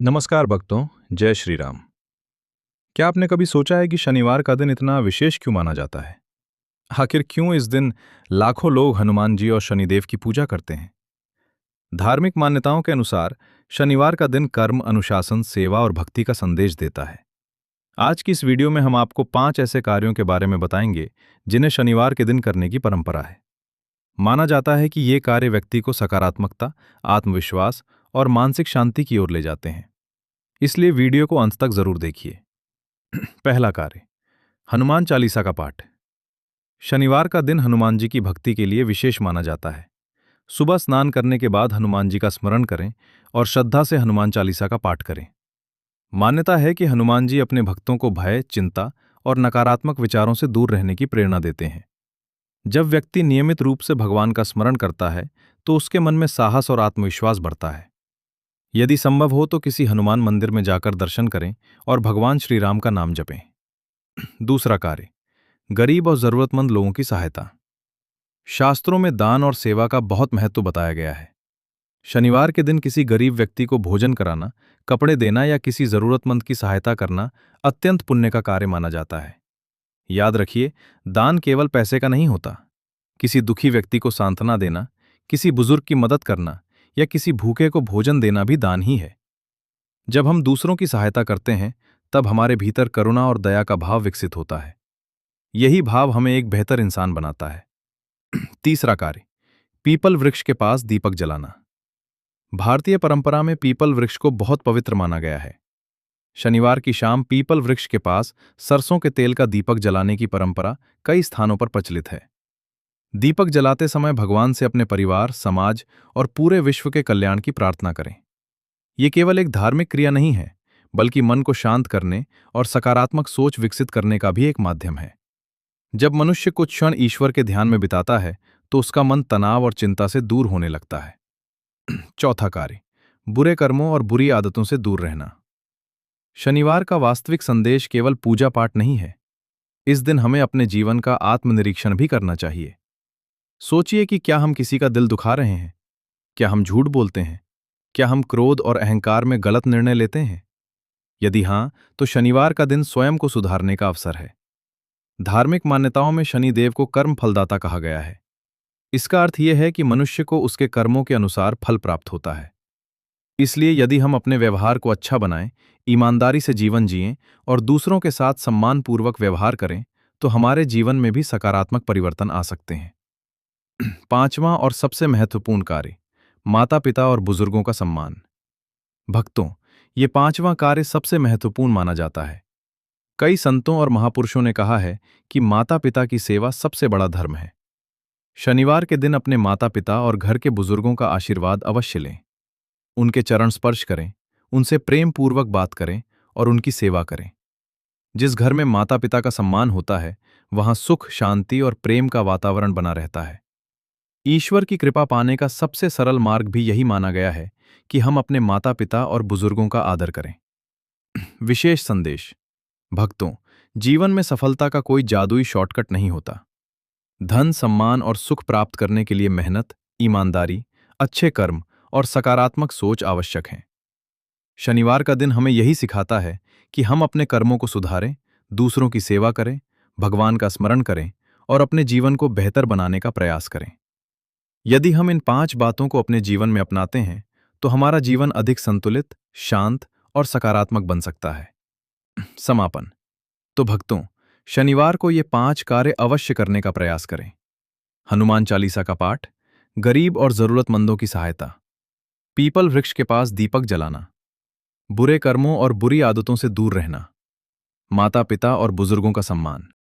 नमस्कार भक्तों, जय श्री राम। क्या आपने कभी सोचा है कि शनिवार का दिन इतना विशेष क्यों माना जाता है? आखिर क्यों इस दिन लाखों लोग हनुमान जी और शनिदेव की पूजा करते हैं? धार्मिक मान्यताओं के अनुसार शनिवार का दिन कर्म, अनुशासन, सेवा और भक्ति का संदेश देता है। आज की इस वीडियो में हम आपको 5 ऐसे कार्यों के बारे में बताएंगे जिन्हें शनिवार के दिन करने की परंपरा है। माना जाता है कि ये कार्य व्यक्ति को सकारात्मकता, आत्मविश्वास और मानसिक शांति की ओर ले जाते हैं। इसलिए वीडियो को अंत तक जरूर देखिए। पहला कार्य, हनुमान चालीसा का पाठ। शनिवार का दिन हनुमान जी की भक्ति के लिए विशेष माना जाता है। सुबह स्नान करने के बाद हनुमान जी का स्मरण करें और श्रद्धा से हनुमान चालीसा का पाठ करें। मान्यता है कि हनुमान जी अपने भक्तों को भय, चिंता और नकारात्मक विचारों से दूर रहने की प्रेरणा देते हैं। जब व्यक्ति नियमित रूप से भगवान का स्मरण करता है तो उसके मन में साहस और आत्मविश्वास बढ़ता है। यदि संभव हो तो किसी हनुमान मंदिर में जाकर दर्शन करें और भगवान श्री राम का नाम जपें। दूसरा कार्य, गरीब और जरूरतमंद लोगों की सहायता। शास्त्रों में दान और सेवा का बहुत महत्व बताया गया है। शनिवार के दिन किसी गरीब व्यक्ति को भोजन कराना, कपड़े देना या किसी जरूरतमंद की सहायता करना अत्यंत पुण्य का कार्य माना जाता है। याद रखिए, दान केवल पैसे का नहीं होता। किसी दुखी व्यक्ति को सांत्वना देना, किसी बुजुर्ग की मदद करना या किसी भूखे को भोजन देना भी दान ही है। जब हम दूसरों की सहायता करते हैं तब हमारे भीतर करुणा और दया का भाव विकसित होता है। यही भाव हमें एक बेहतर इंसान बनाता है। तीसरा कार्य, पीपल वृक्ष के पास दीपक जलाना। भारतीय परंपरा में पीपल वृक्ष को बहुत पवित्र माना गया है। शनिवार की शाम पीपल वृक्ष के पास सरसों के तेल का दीपक जलाने की परंपरा कई स्थानों पर प्रचलित है। दीपक जलाते समय भगवान से अपने परिवार, समाज और पूरे विश्व के कल्याण की प्रार्थना करें। ये केवल एक धार्मिक क्रिया नहीं है, बल्कि मन को शांत करने और सकारात्मक सोच विकसित करने का भी एक माध्यम है। जब मनुष्य कुछ क्षण ईश्वर के ध्यान में बिताता है तो उसका मन तनाव और चिंता से दूर होने लगता है। चौथा कार्य, बुरे कर्मों और बुरी आदतों से दूर रहना। शनिवार का वास्तविक संदेश केवल पूजा पाठ नहीं है। इस दिन हमें अपने जीवन का आत्मनिरीक्षण भी करना चाहिए। सोचिए कि क्या हम किसी का दिल दुखा रहे हैं? क्या हम झूठ बोलते हैं? क्या हम क्रोध और अहंकार में गलत निर्णय लेते हैं? यदि हां, तो शनिवार का दिन स्वयं को सुधारने का अवसर है। धार्मिक मान्यताओं में शनिदेव को कर्म फलदाता कहा गया है। इसका अर्थ यह है कि मनुष्य को उसके कर्मों के अनुसार फल प्राप्त होता है। इसलिए यदि हम अपने व्यवहार को अच्छा बनाएं, ईमानदारी से जीवन जिएं और दूसरों के साथ सम्मानपूर्वक व्यवहार करें, तो हमारे जीवन में भी सकारात्मक परिवर्तन आ सकते हैं। पांचवां और सबसे महत्वपूर्ण कार्य, माता पिता और बुजुर्गों का सम्मान। भक्तों, ये पांचवां कार्य सबसे महत्वपूर्ण माना जाता है। कई संतों और महापुरुषों ने कहा है कि माता पिता की सेवा सबसे बड़ा धर्म है। शनिवार के दिन अपने माता पिता और घर के बुजुर्गों का आशीर्वाद अवश्य लें। उनके चरण स्पर्श करें, उनसे प्रेम पूर्वक बात करें और उनकी सेवा करें। जिस घर में माता पिता का सम्मान होता है, वहां सुख, शांति और प्रेम का वातावरण बना रहता है। ईश्वर की कृपा पाने का सबसे सरल मार्ग भी यही माना गया है कि हम अपने माता पिता और बुजुर्गों का आदर करें। विशेष संदेश। भक्तों, जीवन में सफलता का कोई जादुई शॉर्टकट नहीं होता। धन, सम्मान और सुख प्राप्त करने के लिए मेहनत, ईमानदारी, अच्छे कर्म और सकारात्मक सोच आवश्यक हैं। शनिवार का दिन हमें यही सिखाता है कि हम अपने कर्मों को सुधारें, दूसरों की सेवा करें, भगवान का स्मरण करें और अपने जीवन को बेहतर बनाने का प्रयास करें। यदि हम इन 5 बातों को अपने जीवन में अपनाते हैं, तो हमारा जीवन अधिक संतुलित, शांत और सकारात्मक बन सकता है। समापन। तो भक्तों, शनिवार को ये 5 कार्य अवश्य करने का प्रयास करें। हनुमान चालीसा का पाठ, गरीब और जरूरतमंदों की सहायता, पीपल वृक्ष के पास दीपक जलाना, बुरे कर्मों और बुरी आदतों से दूर रहना, माता पिता और बुजुर्गों का सम्मान।